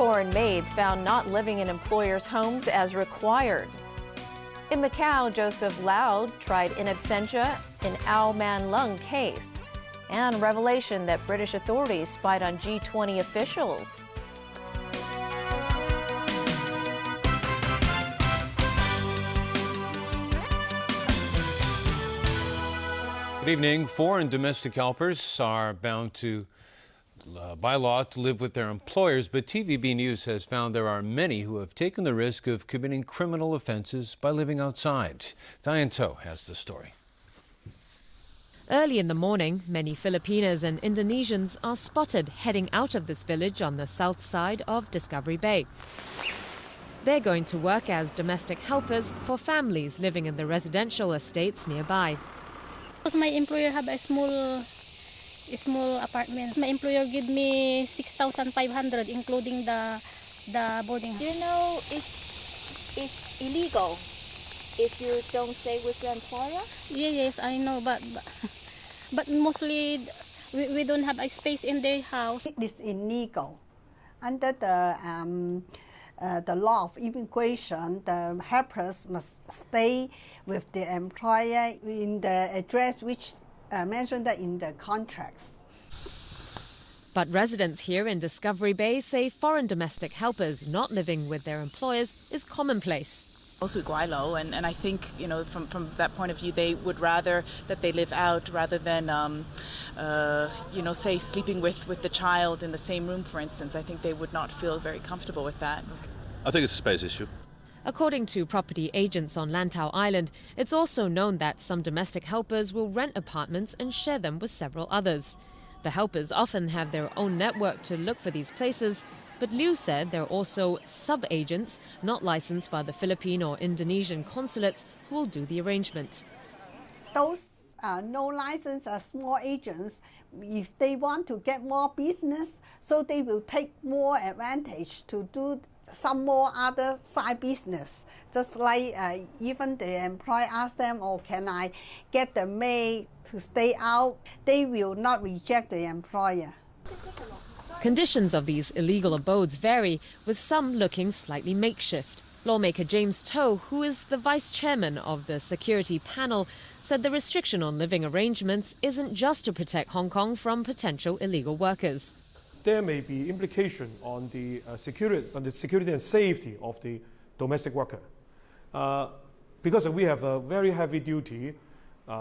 Foreign maids found not living in employers' homes as required. In Macau, Joseph Lau tried in absentia in Ao Man Lung case. And revelation that British authorities spied on G20 officials. Good evening. Foreign domestic helpers are bound to, by law, to live with their employers, but TVB News has found there are many who have taken the risk of committing criminal offenses by living outside. Diane To has the story. Early in the morning, many Filipinos and Indonesians are spotted heading out of this village on the south side of Discovery Bay. They're going to work as domestic helpers for families living in the residential estates nearby. My employer have a small apartment. My employer give me 6,500, including the boarding. You know, it's illegal if you don't stay with your employer? Yes, I know, but mostly we don't have a space in their house. It is illegal. Under the law of immigration, the helpers must stay with the employer in the address which mentioned in the contracts. But residents here in Discovery Bay say foreign domestic helpers not living with their employers is commonplace. And I think, you know, from that point of view, they would rather that they live out rather than, say, sleeping with the child in the same room, for instance. I think they would not feel very comfortable with that. I think it's a space issue. According to property agents on Lantau Island, it's also known that some domestic helpers will rent apartments and share them with several others. The helpers often have their own network to look for these places, but Liu said there are also sub-agents not licensed by the Philippine or Indonesian consulates who will do the arrangement. Those no license small agents, if they want to get more business, so they will take more advantage to do some more other side business. Just like even the employer asks them, oh, can I get the maid to stay out? They will not reject the employer. Conditions of these illegal abodes vary, with some looking slightly makeshift. Lawmaker James To, who is the vice chairman of the security panel, said the restriction on living arrangements isn't just to protect Hong Kong from potential illegal workers. There may be implication on the security and safety of the domestic worker, because we have a very heavy duty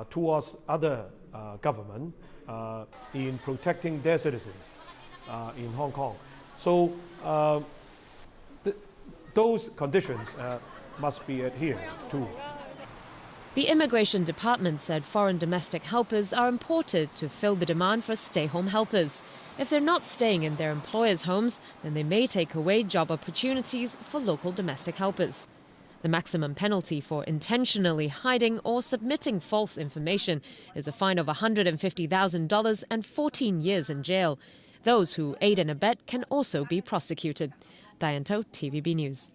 towards other government in protecting their citizens in Hong Kong. So those conditions must be adhered to. The Immigration Department said foreign domestic helpers are imported to fill the demand for stay-home helpers. If they're not staying in their employers' homes, then they may take away job opportunities for local domestic helpers. The maximum penalty for intentionally hiding or submitting false information is a fine of $150,000 and 14 years in jail. Those who aid and abet can also be prosecuted. Diane To, TVB News.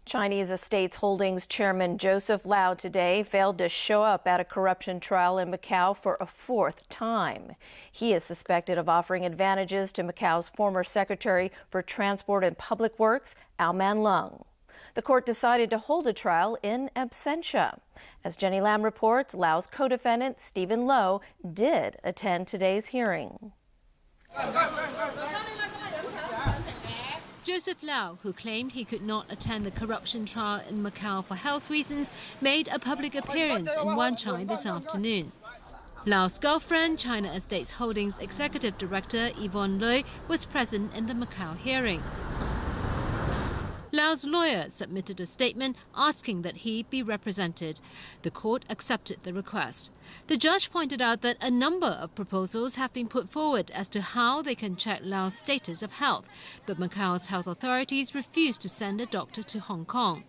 Chinese Estates Holdings Chairman Joseph Lau today failed to show up at a corruption trial in Macau for a fourth time. He is suspected of offering advantages to Macau's former Secretary for Transport and Public Works, Ao Man Lung. The court decided to hold a trial in absentia. As Jenny Lam reports, Lau's co-defendant, Stephen Low, did attend today's hearing. Joseph Lau, who claimed he could not attend the corruption trial in Macau for health reasons, made a public appearance in Wan Chai this afternoon. Lau's girlfriend, China Estates Holdings Executive Director Yvonne Lui, was present in the Macau hearing. Lau's lawyer submitted a statement asking that he be represented. The court accepted the request. The judge pointed out that a number of proposals have been put forward as to how they can check Lau's status of health, but Macau's health authorities refused to send a doctor to Hong Kong.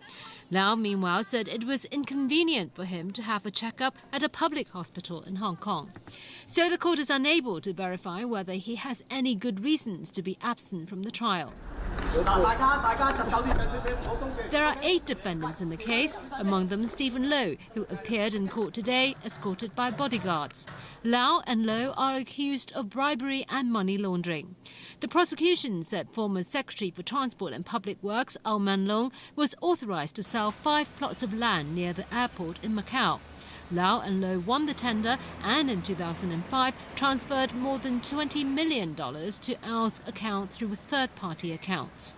Lau, meanwhile, said it was inconvenient for him to have a checkup at a public hospital in Hong Kong. So the court is unable to verify whether he has any good reasons to be absent from the trial. There are 8 defendants in the case, among them Stephen Low, who appeared in court today escorted by bodyguards. Lau and Low are accused of bribery and money laundering. The prosecution said former Secretary for Transport and Public Works Au Man Long was authorized to sell 5 plots of land near the airport in Macau. Lau and Low won the tender and in 2005 transferred more than $20 million to Au's account through third-party accounts.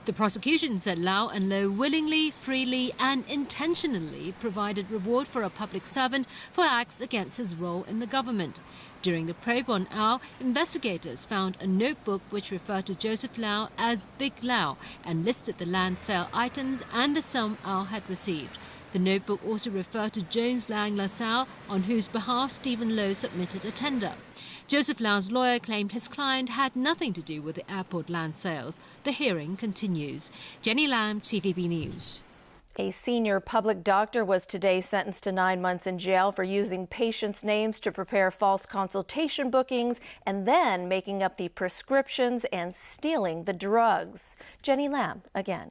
The prosecution said Lau and Low willingly, freely and intentionally provided reward for a public servant for acts against his role in the government. During the probe on Au, investigators found a notebook which referred to Joseph Lau as Big Lau and listed the land sale items and the sum Au had received. The notebook also referred to Jones Lang LaSalle, on whose behalf Stephen Low submitted a tender. Joseph Lau's lawyer claimed his client had nothing to do with the airport land sales. The hearing continues. Jenny Lam, TVB News. A senior public doctor was today sentenced to 9 months in jail for using patients' names to prepare false consultation bookings and then making up the prescriptions and stealing the drugs. Jenny Lam again.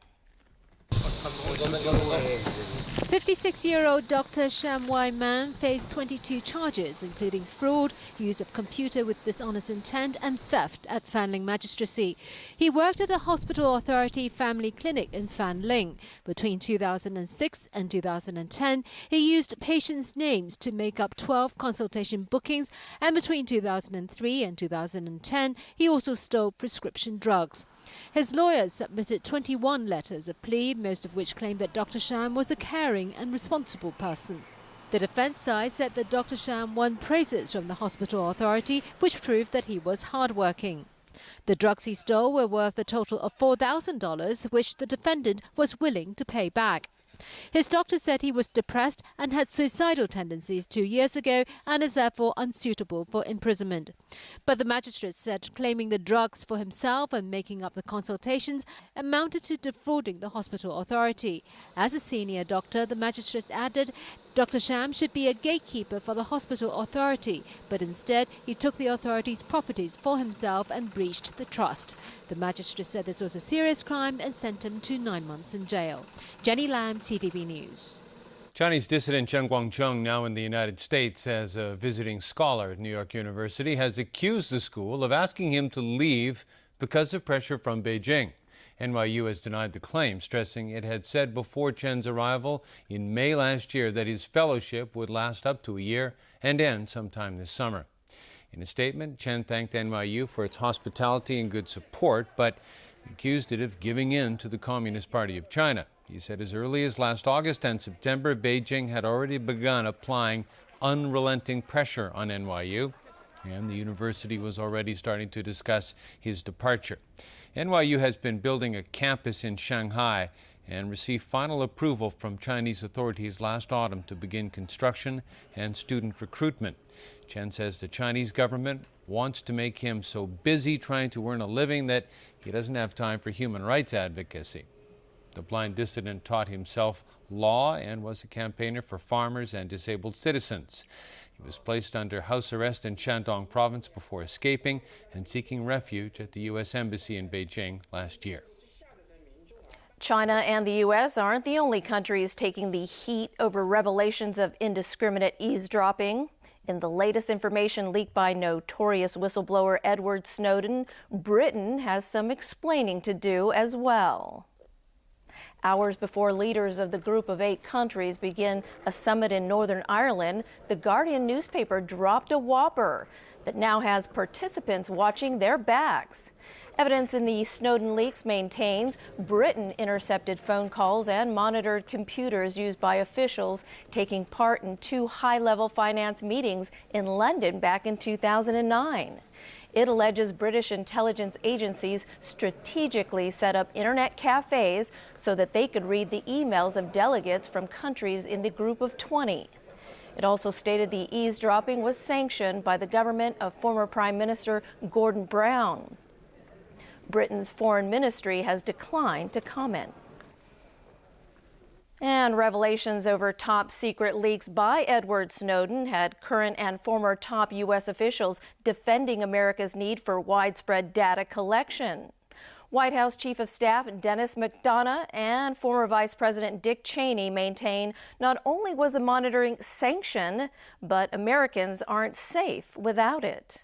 56-year-old Dr. Sham Wai Man faced 22 charges, including fraud, use of computer with dishonest intent and theft at Fanling Magistracy. He worked at a hospital authority family clinic in Fanling. Between 2006 and 2010, he used patients' names to make up 12 consultation bookings, and between 2003 and 2010, he also stole prescription drugs. His lawyers submitted 21 letters of plea, most of which claimed that Dr. Sham was a caring and responsible person. The defense side said that Dr. Sham won praises from the hospital authority, which proved that he was hardworking. The drugs he stole were worth a total of $4,000, which the defendant was willing to pay back. His doctor said he was depressed and had suicidal tendencies 2 years ago and is therefore unsuitable for imprisonment. But the magistrate said claiming the drugs for himself and making up the consultations amounted to defrauding the hospital authority. As a senior doctor, the magistrate added Dr. Sham should be a gatekeeper for the hospital authority, but instead he took the authority's properties for himself and breached the trust. The magistrate said this was a serious crime and sent him to 9 months in jail. Jenny Lam, TVB News. Chinese dissident Chen Guangcheng, now in the United States as a visiting scholar at New York University, has accused the school of asking him to leave because of pressure from Beijing. NYU has denied the claim, stressing it had said before Chen's arrival in May last year that his fellowship would last up to a year and end sometime this summer. In a statement, Chen thanked NYU for its hospitality and good support, but accused it of giving in to the Communist Party of China. He said as early as last August and September, Beijing had already begun applying unrelenting pressure on NYU, and the university was already starting to discuss his departure. NYU has been building a campus in Shanghai and received final approval from Chinese authorities last autumn to begin construction and student recruitment. Chen says the Chinese government wants to make him so busy trying to earn a living that he doesn't have time for human rights advocacy. The blind dissident taught himself law and was a campaigner for farmers and disabled citizens. He was placed under house arrest in Shandong province before escaping and seeking refuge at the U.S. Embassy in Beijing last year. China and the U.S. aren't the only countries taking the heat over revelations of indiscriminate eavesdropping. In the latest information leaked by notorious whistleblower Edward Snowden, Britain has some explaining to do as well. Hours before leaders of the group of 8 countries begin a summit in Northern Ireland, the Guardian newspaper dropped a whopper that now has participants watching their backs. Evidence in the Snowden leaks maintains Britain intercepted phone calls and monitored computers used by officials taking part in 2 high-level finance meetings in London back in 2009. It alleges British intelligence agencies strategically set up internet cafes so that they could read the emails of delegates from countries in the group of 20. It also stated the eavesdropping was sanctioned by the government of former Prime Minister Gordon Brown. Britain's foreign ministry has declined to comment. And revelations over top secret leaks by Edward Snowden had current and former top U.S. officials defending America's need for widespread data collection. White House Chief of Staff Dennis McDonough and former Vice President Dick Cheney maintain not only was the monitoring sanctioned, but Americans aren't safe without it.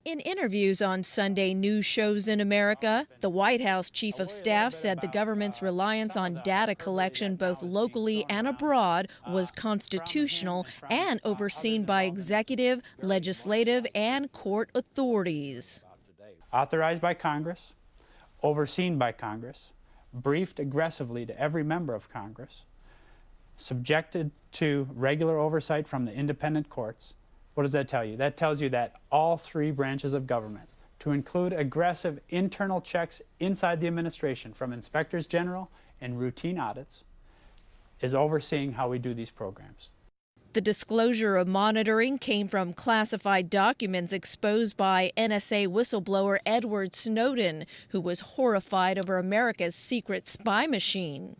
In interviews on Sunday news shows in America, the White House Chief of Staff said the government's reliance on data collection both locally and abroad was constitutional and overseen by executive, legislative, and court authorities. Authorized by Congress, overseen by Congress, briefed aggressively to every member of Congress, subjected to regular oversight from the independent courts. What does that tell you? That tells you that all three branches of government, to include aggressive internal checks inside the administration from inspectors general and routine audits, is overseeing how we do these programs. The disclosure of monitoring came from classified documents exposed by NSA whistleblower Edward Snowden, who was horrified over America's secret spy machine.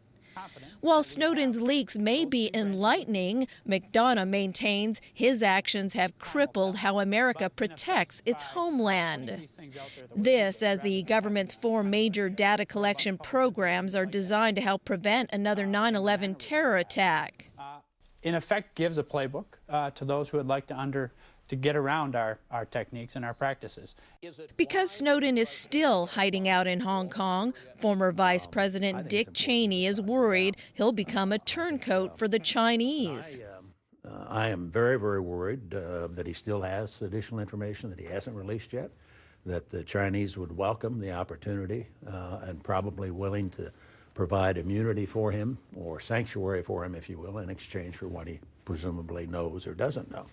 While Snowden's leaks may be enlightening, McDonough maintains his actions have crippled how America protects its homeland. This as the government's 4 major data collection programs are designed to help prevent another 9/11 terror attack. In effect, gives a playbook to those who would like to get around our techniques and our practices. Because Snowden is still hiding out in Hong Kong, former Vice President Dick Cheney is worried he'll become a turncoat for the Chinese. I am very, very worried that he still has additional information that he hasn't released yet, that the Chinese would welcome the opportunity and probably willing to provide immunity for him, or sanctuary for him, if you will, in exchange for what he presumably knows or doesn't know.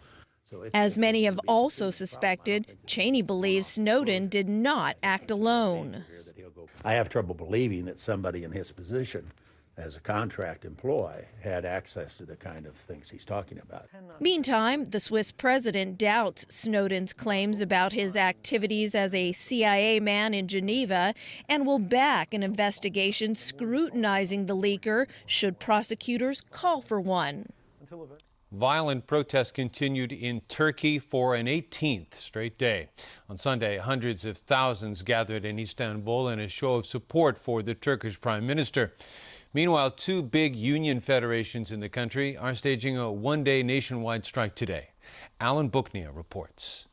As many have also suspected, Cheney believes Snowden did not act alone. I have trouble believing that somebody in his position as a contract employee had access to the kind of things he's talking about. Meantime, the Swiss president doubts Snowden's claims about his activities as a CIA man in Geneva and will back an investigation scrutinizing the leaker should prosecutors call for one. Violent protests continued in Turkey for an 18th straight day. On Sunday, hundreds of thousands gathered in Istanbul in a show of support for the Turkish Prime Minister. Meanwhile, 2 big union federations in the country are staging a one-day nationwide strike today. Alan Buknia reports.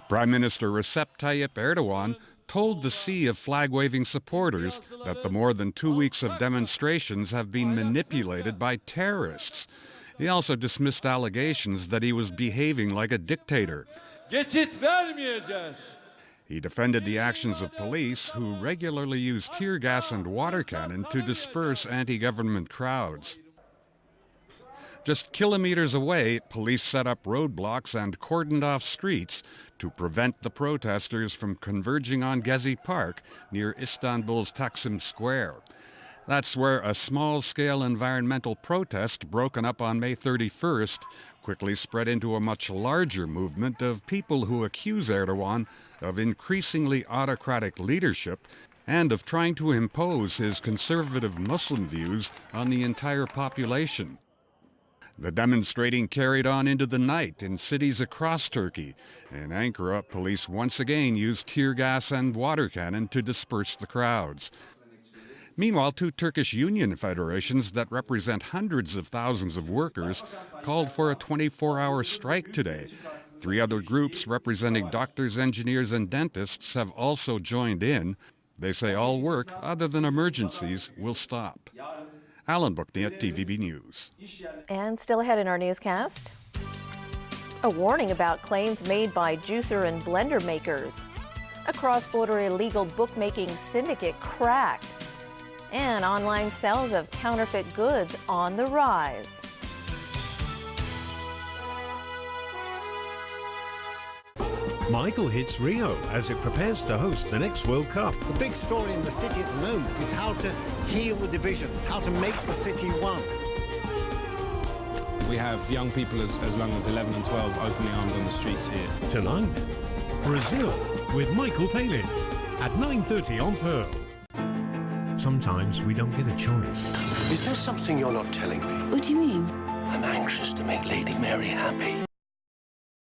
Prime Minister Recep Tayyip Erdogan told the sea of flag-waving supporters that the more than 2 weeks of demonstrations have been manipulated by terrorists. He also dismissed allegations that he was behaving like a dictator. He defended the actions of police, who regularly use tear gas and water cannon to disperse anti-government crowds. Just kilometers away, police set up roadblocks and cordoned off streets to prevent the protesters from converging on Gezi Park near Istanbul's Taksim Square. That's where a small-scale environmental protest broken up on May 31st quickly spread into a much larger movement of people who accuse Erdogan of increasingly autocratic leadership and of trying to impose his conservative Muslim views on the entire population. The demonstrating carried on into the night in cities across Turkey. In Ankara, police once again used tear gas and water cannon to disperse the crowds. Meanwhile, 2 Turkish union federations that represent hundreds of thousands of workers called for a 24-hour strike today. 3 other groups representing doctors, engineers, and dentists have also joined in. They say all work, other than emergencies, will stop. Alan Buknia, TVB News. And still ahead in our newscast, a warning about claims made by juicer and blender makers. A cross-border illegal bookmaking syndicate cracked. And online sales of counterfeit goods on the rise. Michael hits Rio as it prepares to host the next World Cup. The big story in the city at the moment is how to heal the divisions, how to make the city one. We have young people as young as 11 and 12 openly armed on the streets here. Tonight, Brazil with Michael Palin at 9:30 on Pearl. Sometimes we don't get a choice. Is there something you're not telling me? What do you mean? I'm anxious to make Lady Mary happy.